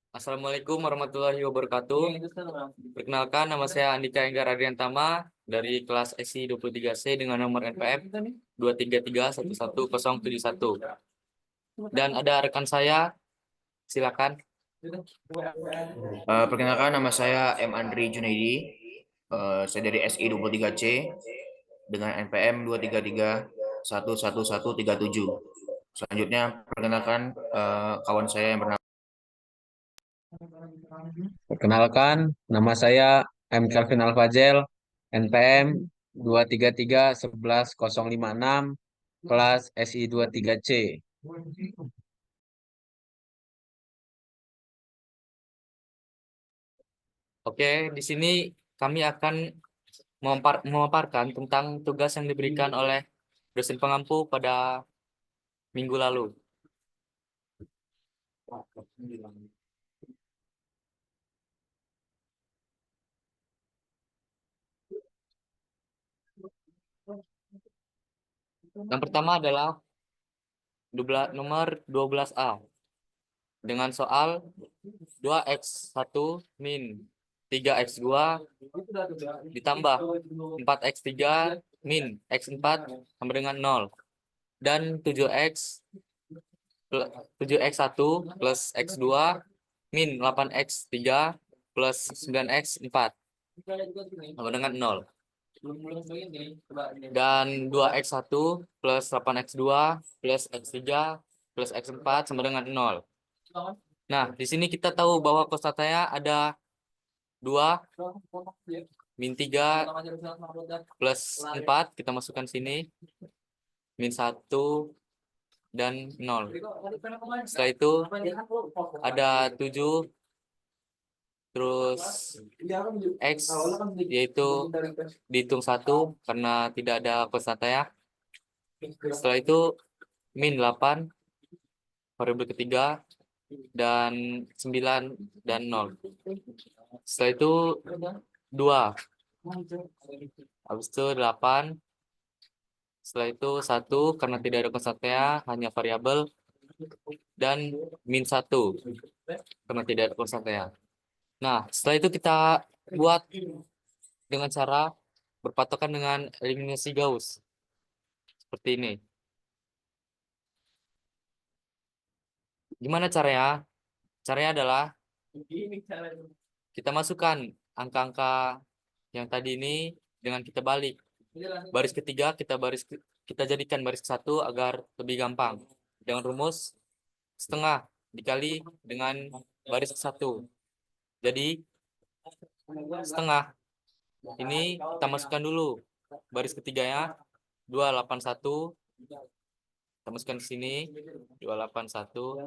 Assalamualaikum warahmatullahi wabarakatuh. Perkenalkan, nama saya Andika Enggar Adriantama dari kelas SI 23C dengan nomor NPM 2331171. Dan ada rekan saya, silakan. Perkenalkan, nama saya M. Andri Junaidi. Saya dari SI 23C dengan NPM 233111137. Selanjutnya, perkenalkan kawan saya yang bernama. Perkenalkan, nama saya M. Calvin Alfazel, NPM 233111056, kelas SI 23C. Oke, di sini kami akan memaparkan tentang tugas yang diberikan oleh dosen pengampu pada minggu lalu. Yang pertama adalah nomor 12A dengan soal 2x1 min 3x2 ditambah 4x3 min x4 sama dengan 0 dan 7x1 plus x2 min 8x3 plus 9x4 sama dengan 0 dan 2x1 plus 8x2 plus x3 plus x4 sama dengan 0. Nah, di sini kita tahu bahwa kostatanya ada 2 min 3 plus 4, kita masukkan sini, min 1 dan 0. Setelah itu ada 7 terus x, yaitu dihitung 1 karena tidak ada kostatanya. Setelah itu min 8 variabel ketiga dan 9 dan 0. Setelah itu 2. Habis itu 8. Setelah itu 1 karena tidak ada konstantnya, hanya variabel, dan min 1 karena tidak ada konstantnya. Nah, setelah itu kita buat dengan cara berpatokan dengan eliminasi Gauss. Seperti ini. Gimana caranya? Caranya adalah kita masukkan angka-angka yang tadi ini dengan kita balik. Baris ketiga kita jadikan baris ke-1 agar lebih gampang. Dengan rumus setengah dikali dengan baris ke-1. Jadi setengah ini kita masukkan dulu baris ketiganya 281, kita masukkan ke sini 281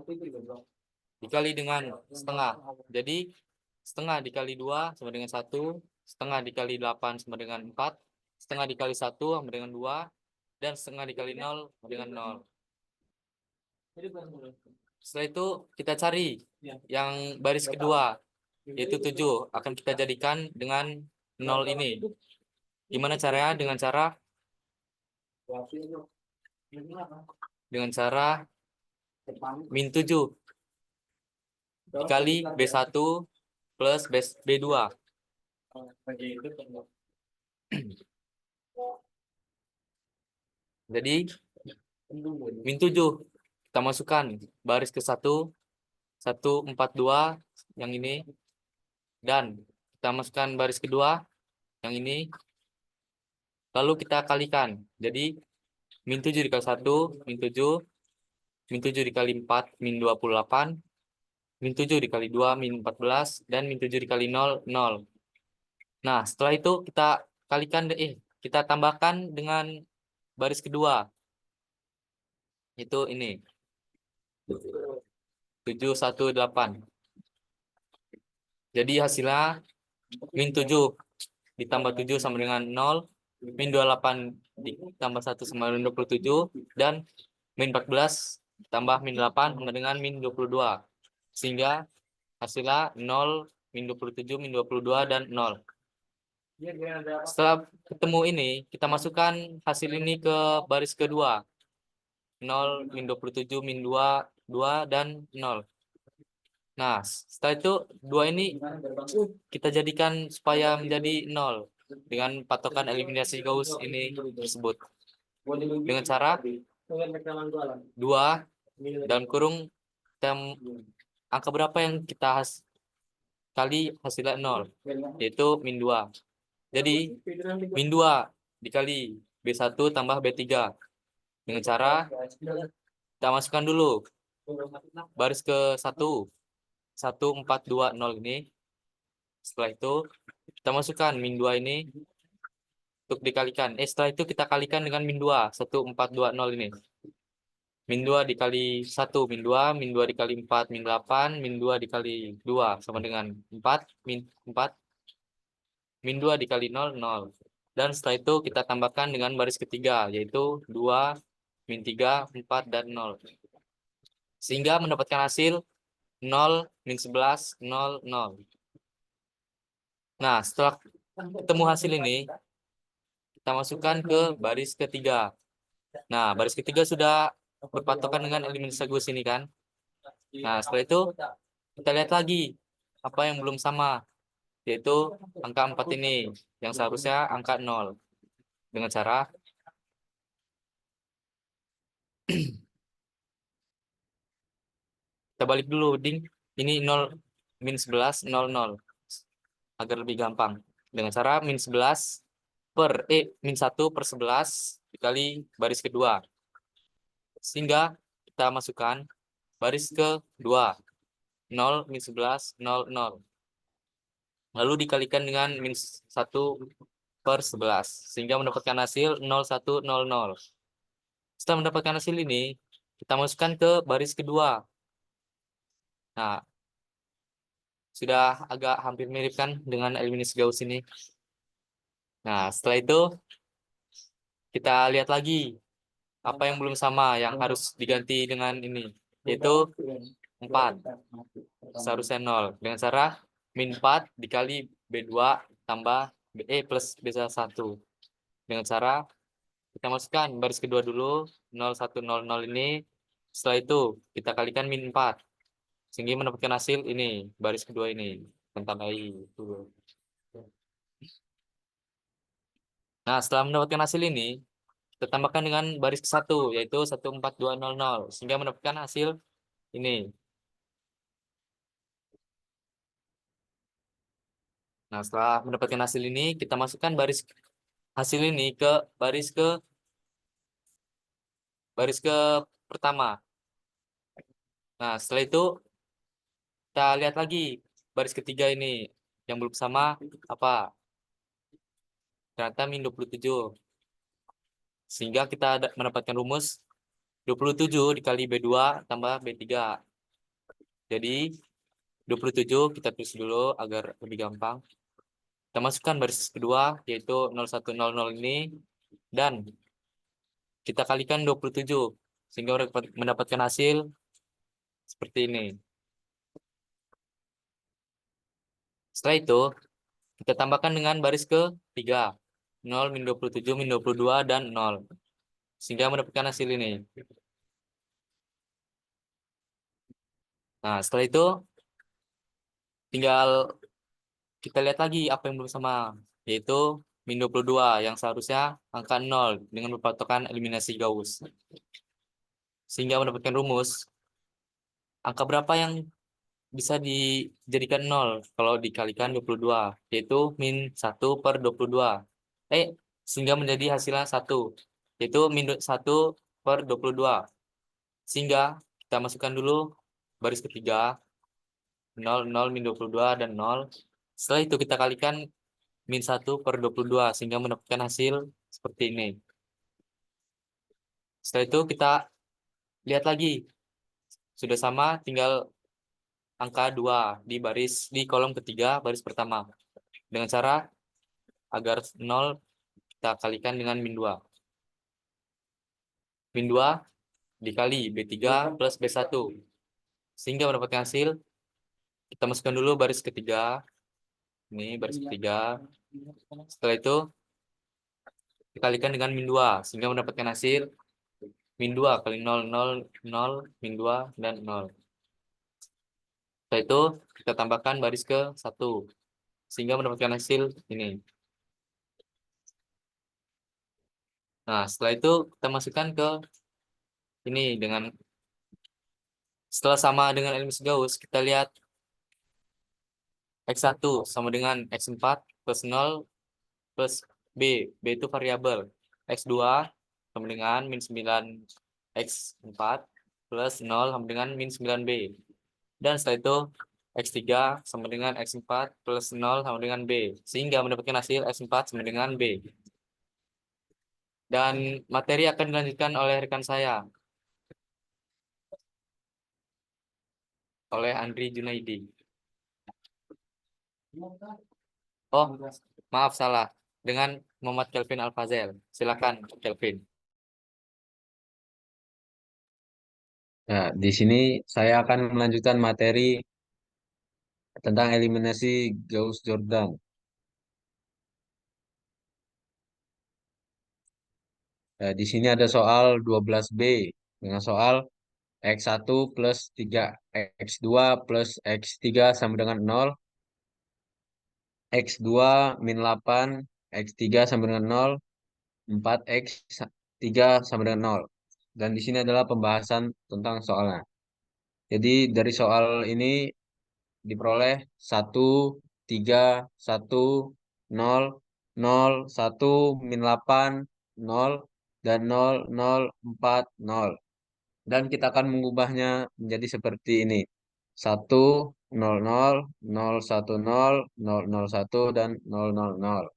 dikali dengan setengah. Jadi setengah dikali 2 sama dengan 1, setengah dikali 8 sama dengan 4, setengah dikali 1 sama dengan 2, dan setengah dikali 0 sama dengan 0. Setelah itu kita cari yang baris kedua, yaitu 7. Akan kita jadikan dengan 0 ini. Gimana caranya? Dengan cara min 7 dikali B1 plus B2. Jadi min 7 kita masukkan baris ke-1 142 yang ini, dan kita masukkan baris kedua yang ini, lalu kita kalikan. Jadi min 7 dikali 1 min 7, min 7 dikali 4 min 28, min 7 dikali 2 min 14, dan min 7 dikali 0 0. Nah, setelah itu kita kalikan, kita tambahkan dengan baris kedua, itu ini 718. Jadi hasilnya min 7 ditambah 7 sama dengan 0, min 28 ditambah 1 sama dengan 27, dan min 14 ditambah min 8 sama dengan min 22. Sehingga hasilnya 0, min 27, min 22, dan 0. Setelah ketemu ini, kita masukkan hasil ini ke baris kedua. 0, min 27, min 2, 2, dan 0. Nah, setelah itu 2 ini kita jadikan supaya menjadi 0 dengan patokan eliminasi Gauss ini tersebut. Dengan cara 2 dalam kurung angka berapa yang kita kali hasilnya 0, yaitu min 2. Jadi min 2 dikali B1 tambah B3. Dengan cara kita masukkan dulu baris ke 1, 1, 4, 2, 0 ini. Setelah itu kita masukkan min 2 ini untuk dikalikan. Setelah itu kita kalikan dengan min 2, 1, 4, 2, 0 ini. Min 2 dikali 1, min 2, min 2 dikali 4, min 8, min 2 dikali 2 sama dengan 4, min 4, min 2 dikali 0, 0. Dan setelah itu kita tambahkan dengan baris ketiga, yaitu 2, min 3, 4, dan 0. Sehingga mendapatkan hasil 0, min 11, 0, 0. Nah, setelah ketemu hasil ini, kita masukkan ke baris ketiga. Nah, baris ketiga sudah berpatokan dengan eliminasi Gauss ini kan. Nah, setelah itu kita lihat lagi apa yang belum sama, yaitu angka 4 ini yang seharusnya angka 0. Dengan cara kita balik dulu, ding. Ini 0, min 11, 0, 0. Agar lebih gampang. Dengan cara min 11 min 1 per 11 dikali baris kedua. Sehingga kita masukkan baris kedua. 0, min 11, 0, 0. Lalu dikalikan dengan min 1 per 11. Sehingga mendapatkan hasil 0, 1, 0, 0. Setelah mendapatkan hasil ini, kita masukkan ke baris kedua. Nah, sudah agak hampir mirip kan dengan eliminasi Gauss ini. Nah, setelah itu kita lihat lagi apa yang belum sama yang harus diganti dengan ini, yaitu 4 seharusnya 0 dengan cara min 4 dikali B2 tambah BE plus B1 dengan cara kita masukkan baris kedua dulu 0, 1, 0, 0 ini. Setelah itu kita kalikan min 4 sehingga mendapatkan hasil ini, baris kedua ini mentambahi itu. Nah, setelah mendapatkan hasil ini, kita tambahkan dengan baris ke 1, yaitu 1, 4, 2, 0, 0 sehingga mendapatkan hasil ini. Nah, setelah mendapatkan hasil ini, kita masukkan hasil ini ke baris ke pertama. Nah, setelah itu kita lihat lagi baris ketiga ini yang belum sama apa? Ternyata min 27. Sehingga kita mendapatkan rumus 27 dikali B2 tambah B3. Jadi 27 kita tulis dulu agar lebih gampang. Kita masukkan baris kedua yaitu 0100 ini dan kita kalikan 27 sehingga mendapatkan hasil seperti ini. Setelah itu kita tambahkan dengan baris ketiga 0, min 27, min 22, dan 0 sehingga mendapatkan hasil ini. Nah, setelah itu tinggal kita lihat lagi apa yang belum sama, yaitu min 22 yang seharusnya angka 0 dengan berpatokan eliminasi Gauss. Sehingga mendapatkan rumus angka berapa yang bisa dijadikan 0 kalau dikalikan 22, yaitu min 1 per 22. Sehingga menjadi hasilnya 1, yaitu min 1 per 22. Sehingga kita masukkan dulu baris ketiga 0, 0, min 22, dan 0. Setelah itu kita kalikan min 1 per 22 sehingga mendapatkan hasil seperti ini. Setelah itu kita lihat lagi. Sudah sama, tinggal angka 2 di kolom ketiga baris pertama. Dengan cara agar 0 kita kalikan dengan min 2. Min 2 dikali B3 plus B1. Sehingga mendapatkan hasil, kita masukkan dulu baris ketiga. Ini baris ketiga. Setelah itu dikalikan dengan min 2 sehingga mendapatkan hasil min 2 kali 0, 0, 0, min 2, dan 0. Setelah itu kita tambahkan baris ke 1 sehingga mendapatkan hasil ini. Nah, setelah itu kita masukkan ke ini dengan setelah sama dengan eliminasi Gauss, kita lihat X1 sama dengan X4 plus 0 plus B. B itu variabel. X2 sama dengan min 9 X4 plus 0 sama dengan min 9B. Dan setelah itu X3 sama dengan X4 plus 0 sama dengan B. Sehingga mendapatkan hasil X4 sama dengan B. Dan materi akan dilanjutkan oleh rekan saya, oleh Andri Junaidi. Oh, maaf salah. Dengan Muhammad Kelvin Alfazel. Silakan, Kelvin. Nah, di sini saya akan melanjutkan materi tentang eliminasi Gauss-Jordan. Nah, di sini ada soal 12B dengan soal X1 plus 3, X2 plus X3 sama dengan 0, X2 min 8, X3 sama dengan 0, 4X3 sama dengan 0. Dan di sini adalah pembahasan tentang soalnya. Jadi dari soal ini diperoleh 1, 3, 1, 0, 0, 1, min 8, 0, dan 0, 0, 4, 0. Dan kita akan mengubahnya menjadi seperti ini. 1, 0, 0, 0, 1, 0, 0, 0, 1, dan 0, 0, 0.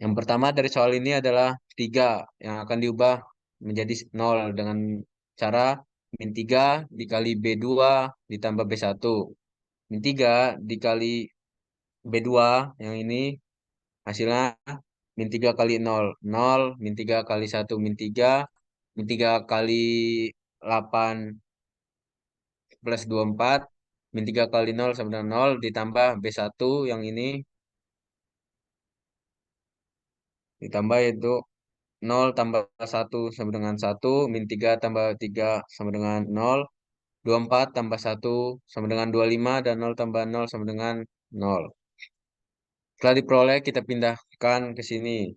Yang pertama dari soal ini adalah 3 yang akan diubah menjadi 0 dengan cara min 3 dikali B2 ditambah B1. Min 3 dikali B2 yang ini hasilnya min 3 kali 0, 0, min 3 kali 1, min 3 kali 8 plus 24, min 3 kali 0 sama dengan 0, ditambah B1 yang ini, ditambah itu 0 tambah 1 sama dengan 1, min 3 tambah 3 sama dengan 0, 24 tambah 1 sama dengan 25, dan 0 tambah 0 sama dengan 0. Setelah diperoleh, kita pindahkan ke sini.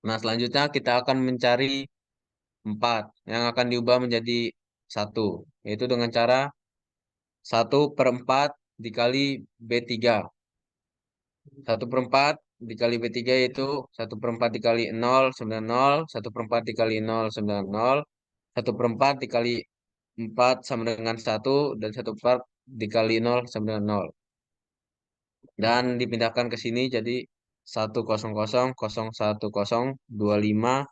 Nah, selanjutnya kita akan mencari 4 yang akan diubah menjadi 1, yaitu dengan cara 1/4 dikali B3. 1/4 dikali B3 yaitu 1/4 dikali 0 sama dengan 0, 1/4 dikali 0 sama dengan 0, 1/4 dikali 4 sama dengan 1, dan 1/4 dikali 0 sama dengan 0. Dan dipindahkan ke sini jadi 100,010,25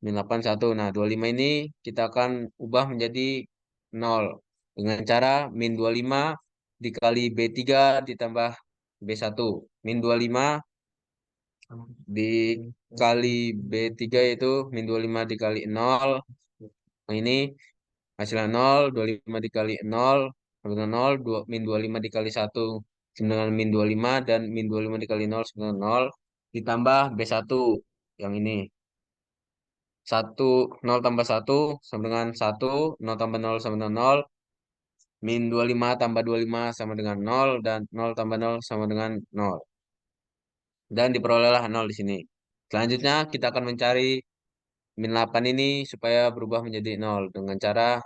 min 81. Nah, 25 ini kita akan ubah menjadi 0 dengan cara min 25 dikali B3 ditambah B1. Min 25 dikali B3 itu min 25 dikali 0. Nah, ini hasilnya 0, 25 dikali 0 sama dengan 0, min 25 dikali 1 sama dengan min 25, dan min 25 dikali 0 sama dengan 0, ditambah B1 yang ini. 1, 0 tambah 1 sama dengan 1, 0 tambah 0 sama dengan 0, min 25 tambah 25 sama dengan 0, dan 0 tambah 0 sama dengan 0. Dan diperolehlah 0 di sini. Selanjutnya kita akan mencari min 8 ini supaya berubah menjadi 0 dengan cara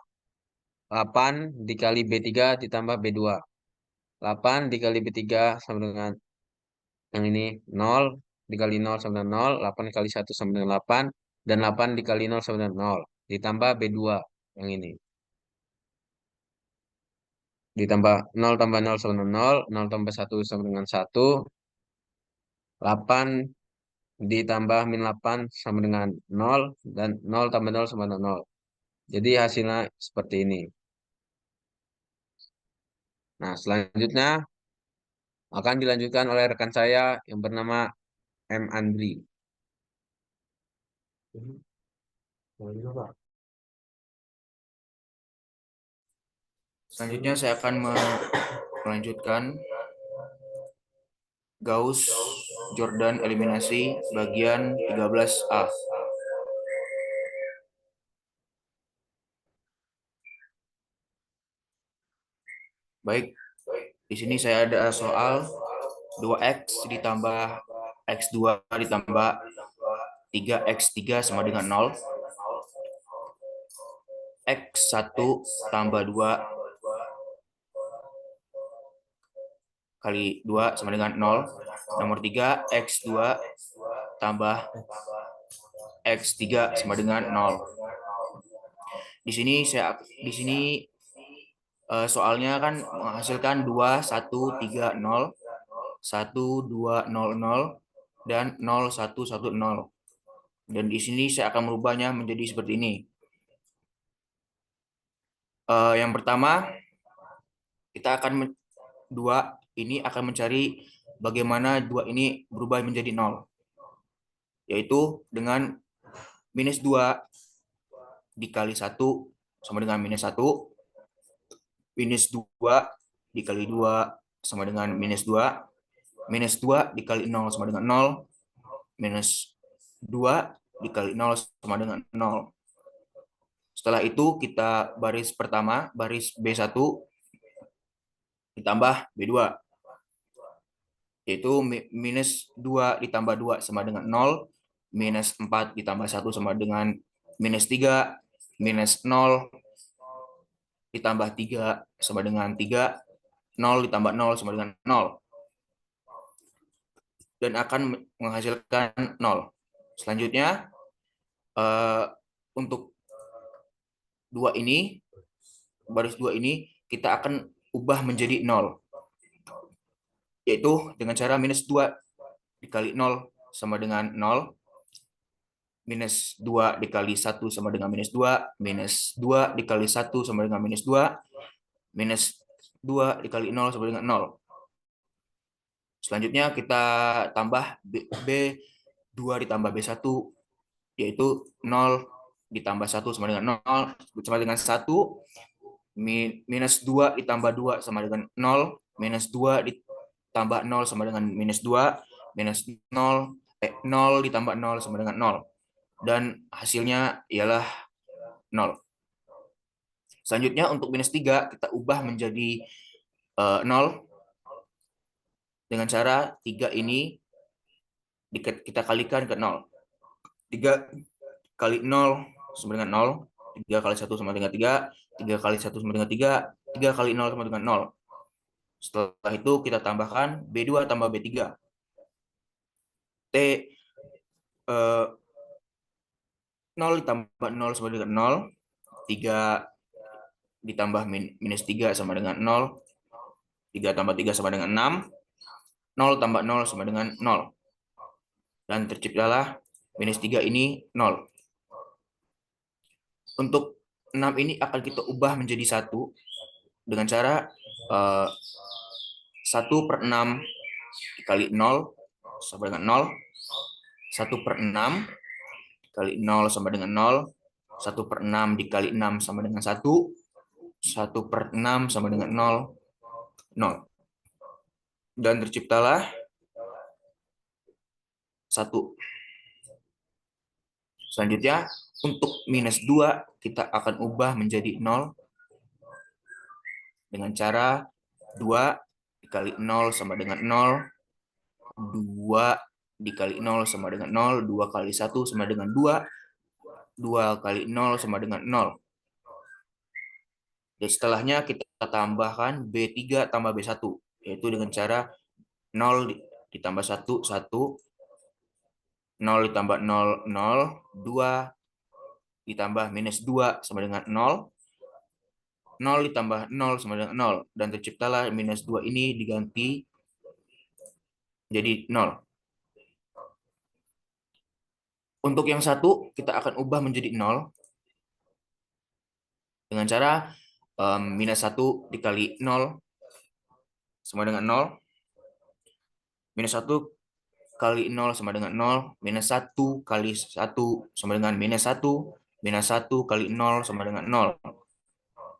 8 dikali B3 ditambah B2. 8 dikali B3 sama dengan yang ini 0, dikali 0 sama dengan 0, 8 kali 1 sama dengan 8, dan 8 dikali 0 sama dengan 0, ditambah B2 yang ini. Ditambah 0 tambah 0 sama dengan 0, 0 tambah 1 sama dengan 1, 8 ditambah min 8 sama dengan 0, dan 0 tambah 0 sama dengan 0. Jadi hasilnya seperti ini. Nah, selanjutnya akan dilanjutkan oleh rekan saya yang bernama M. Andri. Selanjutnya saya akan melanjutkan Gauss Jordan eliminasi bagian 13A. Baik, di sini saya ada soal 2x ditambah x2 ditambah 3x3 sama dengan 0. X1 tambah 2 kali 2 sama dengan 0. Nomor 3, X2 tambah X3 sama dengan 0. Di sini soalnya kan menghasilkan 2 1 3 0, 1 2 0 0 dan 0 1 1 0. Dan di sini saya akan merubahnya menjadi seperti ini. Yang pertama, kita akan dua ini akan mencari bagaimana dua ini berubah menjadi 0, yaitu dengan minus 2 dikali 1 sama dengan minus 1, minus 2 dikali 2 sama dengan minus 2, minus 2 dikali 0 sama dengan 0, minus 2 dikali 0 sama dengan 0. Setelah itu kita baris pertama, baris B1 ditambah B2, yaitu minus 2 ditambah 2 sama dengan 0, minus 4 ditambah 1 sama dengan minus 3, minus 0 ditambah 3 sama dengan 3, 0 ditambah 0 sama dengan 0. Dan akan menghasilkan 0. Selanjutnya, untuk baris 2 ini, kita akan ubah menjadi 0. Yaitu dengan cara minus 2 dikali 0 sama dengan 0, minus 2 dikali 1 sama dengan minus 2, minus 2 dikali 1 sama dengan minus 2, minus 2 dikali 0 sama dengan 0. Selanjutnya kita tambah B2 ditambah B1, yaitu 0 ditambah 1 sama dengan 0, sama dengan 1, minus 2 ditambah 2 sama dengan 0, minus 2 ditambah 0 sama dengan minus 2, minus 0 ditambah 0 sama dengan 0. Dan hasilnya ialah 0. Selanjutnya untuk minus 3 kita ubah menjadi 0 dengan cara 3 ini kita kalikan ke 0. 3 kali 0 sama dengan 0, 3 kali 1 sama dengan 3, 3 kali 1 sama dengan 3, 3 kali 0 sama dengan 0. Setelah itu kita tambahkan B2 tambah B3. T 0 ditambah 0 sama dengan 0, 3 ditambah minus 3 sama dengan 0, 3 tambah 3 sama dengan 6, 0 tambah 0 sama dengan 0. Dan terciptalah minus 3 ini 0. Untuk 6 ini akan kita ubah menjadi 1 dengan cara 1/6 dikali 0 sama dengan 0, 1/6 dikali 0 sama dengan 0, 1/6 dikali 6 sama dengan 1, 1/6 sama dengan 0, 0. Dan terciptalah 1. Selanjutnya, untuk minus 2, kita akan ubah menjadi 0 dengan cara 2 dikali 0 sama dengan 0, 2 dikali 0 sama dengan 0, 2 kali 1 sama dengan 2, 2 kali 0 sama dengan 0. Dan setelahnya kita tambahkan B3 tambah B1, yaitu dengan cara 0 ditambah 1, 1, 0 ditambah 0, 0, 2 ditambah minus 2 sama dengan 0, 0 ditambah 0 sama dengan 0. Dan terciptalah minus 2 ini diganti jadi 0. Untuk yang 1, kita akan ubah menjadi 0 dengan cara minus 1 dikali 0 sama dengan 0, minus 1 kali 0 sama dengan 0, minus 1 kali 1 sama dengan minus 1, minus 1 kali 0 sama dengan 0.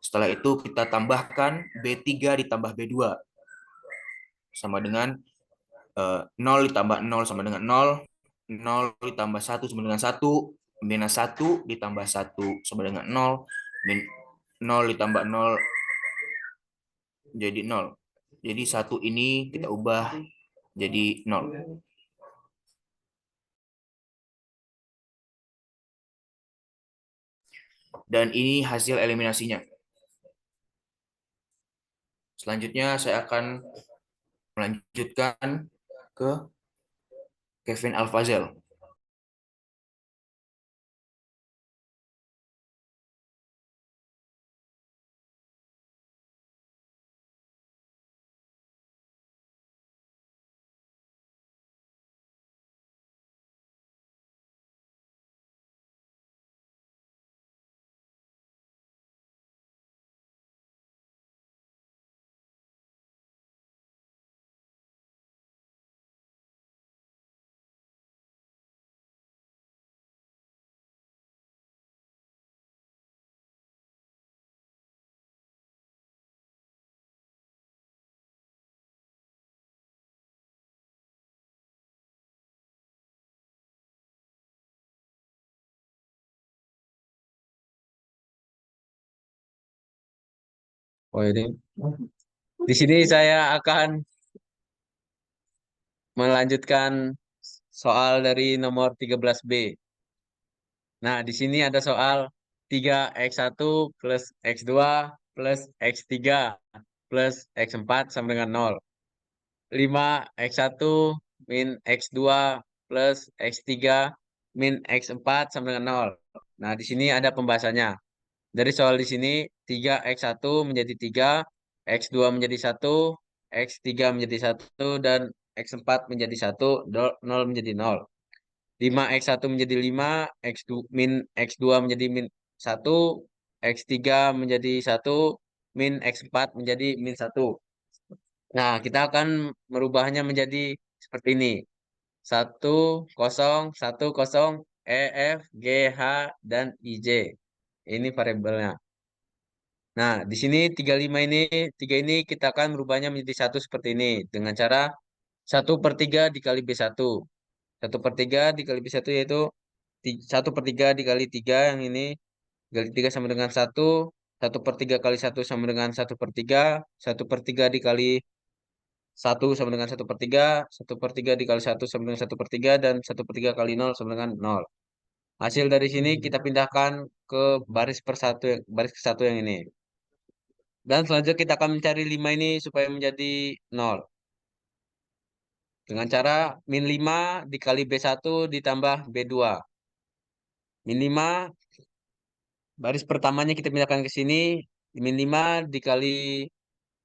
Setelah itu kita tambahkan B3 ditambah B2 sama dengan 0 ditambah 0 sama dengan 0, 0 ditambah 1 sama dengan 1, minus 1 ditambah 1 sama dengan 0, 0 ditambah 0 jadi 0. Jadi 1 ini kita ubah jadi 0. Dan ini hasil eliminasinya. Selanjutnya saya akan melanjutkan ke Kevin Alfazel. Oh ini. Di sini saya akan melanjutkan soal dari nomor 13B. Nah, di sini ada soal 3x1 plus x2 plus x3 plus x4 sama dengan 0. 5x1 min x2 plus x3 min x4 sama dengan 0. Nah, di sini ada pembahasannya. Dari soal di sini 3x1 menjadi 3, x2 menjadi 1, x3 menjadi 1, dan x4 menjadi 1, 0 menjadi 0. 5x1 menjadi 5, x2 min x2 menjadi min 1, x3 menjadi 1, min x4 menjadi min 1. Nah, kita akan merubahnya menjadi seperti ini. 1, 0, 1, 0, E, F, G, H, dan IJ. Ini variabelnya. Nah, di sini 35 ini, 3 ini kita akan merubahnya menjadi 1 seperti ini. Dengan cara 1/3 dikali B1. 1/3 dikali B1 yaitu 1/3 dikali 3 yang ini. Dikali 3 sama dengan 1. 1/3 kali 1 sama dengan 1/3. 1/3 dikali 1 sama dengan 1/3. 1/3 dikali 1 sama dengan 1/3. Dan 1/3 kali 0 sama dengan 0. Hasil dari sini kita pindahkan ke baris persatu, baris ke satu yang ini. Dan selanjutnya kita akan mencari 5 ini supaya menjadi 0. Dengan cara min 5 dikali B1 ditambah B2. Min 5, baris pertamanya kita pindahkan ke sini. Min 5 dikali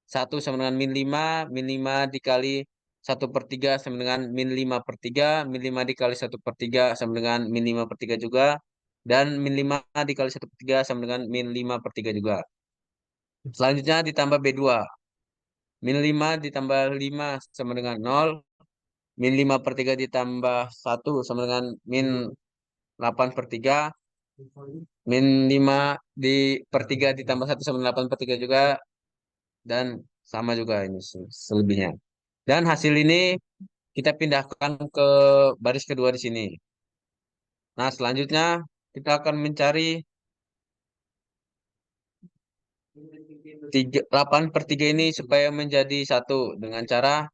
1 sama dengan min 5 dikali 1/3 sama dengan min 5/3. Min 5 dikali 1/3 sama dengan min 5/3 juga. Dan min 5 dikali 1/3 sama dengan min 5/3 juga. Selanjutnya ditambah B2. Min 5 ditambah 5 sama dengan 0. Min 5/3 ditambah 1 sama dengan min 8/3. Min 5 per 3 ditambah 1 sama dengan 8/3 juga. Dan sama juga ini selebihnya. Dan hasil ini kita pindahkan ke baris kedua di sini. Nah, selanjutnya kita akan mencari 8/3 ini supaya menjadi 1 dengan cara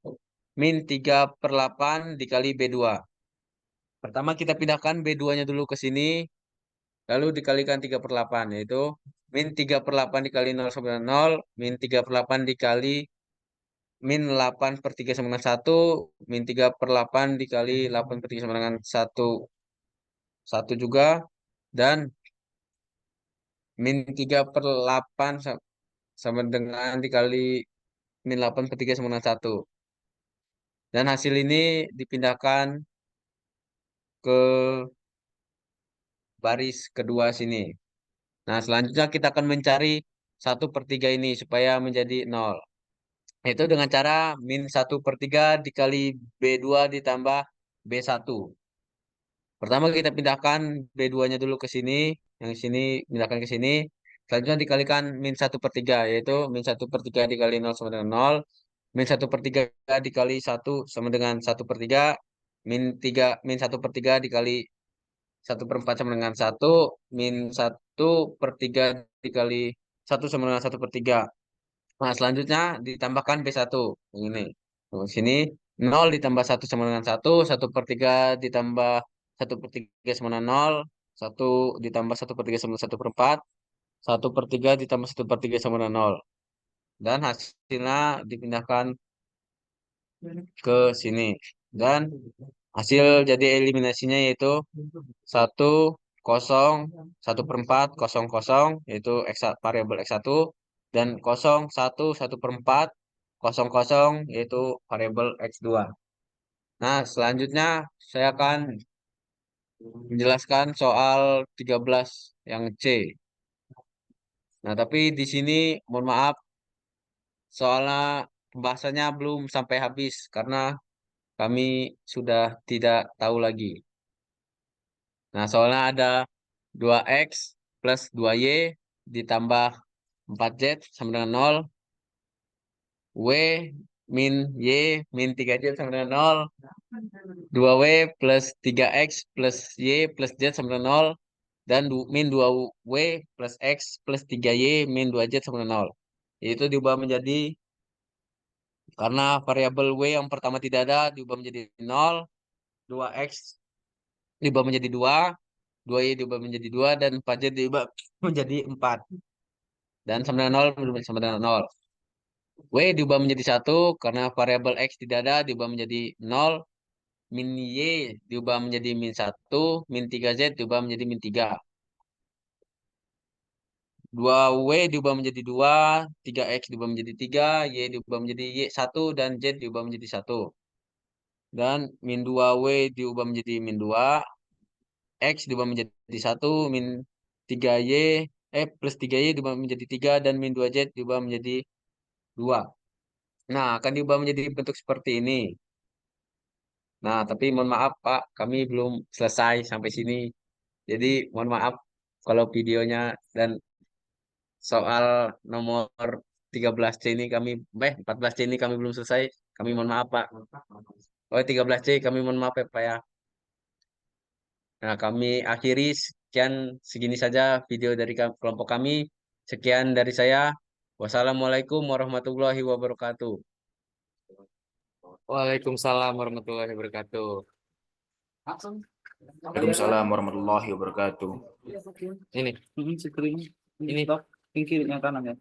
min 3/8 dikali B2. Pertama kita pindahkan B2-nya dulu ke sini, lalu dikalikan 3/8, yaitu min 3/8 dikali 0 sama dengan 0, min 3/8 dikali min 8/3 sama dengan 1, min 3/8 dikali 8/3 sama dengan 1, 1 juga, dan min 3/8 sama dengan dikali min 8/3 sama dengan 1. Dan hasil ini dipindahkan ke baris kedua sini. Nah, selanjutnya kita akan mencari 1/3 ini supaya menjadi 0. Itu dengan cara min 1/3 dikali B2 ditambah B1. Pertama kita pindahkan B2-nya dulu ke sini. Yang sini pindahkan ke sini. Selanjutnya dikalikan min 1/3, yaitu min 1/3 dikali 0 sama dengan 0. Min 1/3 dikali 1 sama dengan 1/3. Min 1/3 dikali 1/4 sama dengan 1. Min 1/3 dikali 1 sama dengan 1/3. Nah, selanjutnya ditambahkan B1. Ini. Sini 0 ditambah 1 sama dengan 1. 1/3 ditambah 1/3 sama dengan 0. 1 ditambah 1/3 sama dengan 1/4. 1/3 ditambah 1/3 sama dengan 0. Dan hasilnya dipindahkan ke sini. Dan hasil jadi eliminasinya yaitu 1/4 0 0 yaitu variabel X1 dan 1/4 0 0 yaitu variabel X2. Nah, selanjutnya saya akan menjelaskan soal 13 yang C. Nah, tapi di sini mohon maaf soalnya pembahasannya belum sampai habis karena kami sudah tidak tahu lagi. Nah, soalnya ada 2x plus 2y ditambah 4z sama dengan 0. W min y min 3z sama dengan 0. 2w plus 3x plus y plus z sama dengan 0. Dan min 2w plus x plus 3y min 2z sama dengan 0. Itu diubah menjadi, karena variabel w yang pertama tidak ada, diubah menjadi 0. 2x diubah menjadi 2. 2y diubah menjadi 2. Dan 4z diubah menjadi 4. Dan sama dengan 0 sama dengan 0. W diubah menjadi 1 karena variabel X tidak ada, diubah menjadi 0. Min Y diubah menjadi min 1. Min 3Z diubah menjadi min 3. 2W diubah menjadi 2. 3X diubah menjadi 3. Y diubah menjadi Y1. Dan Z diubah menjadi 1. Dan min 2W diubah menjadi min 2. X diubah menjadi 1. Min 3Y plus 3Y diubah menjadi 3. Dan min 2Z diubah menjadi 2. Nah, akan diubah menjadi bentuk seperti ini. Nah, tapi mohon maaf Pak, kami belum selesai sampai sini. Jadi mohon maaf kalau videonya dan soal nomor 13C ini 14C ini kami belum selesai. Kami mohon maaf Pak. Oh, 13C kami mohon maaf ya Pak ya. Nah, kami akhiri sekian segini saja video dari kelompok kami. Sekian dari saya. Wassalamualaikum warahmatullahi wabarakatuh. Waalaikumsalam warahmatullahi wabarakatuh. Waalaikumsalam warahmatullahi wabarakatuh. Ini. Ini. Pinggir yang kanan ya.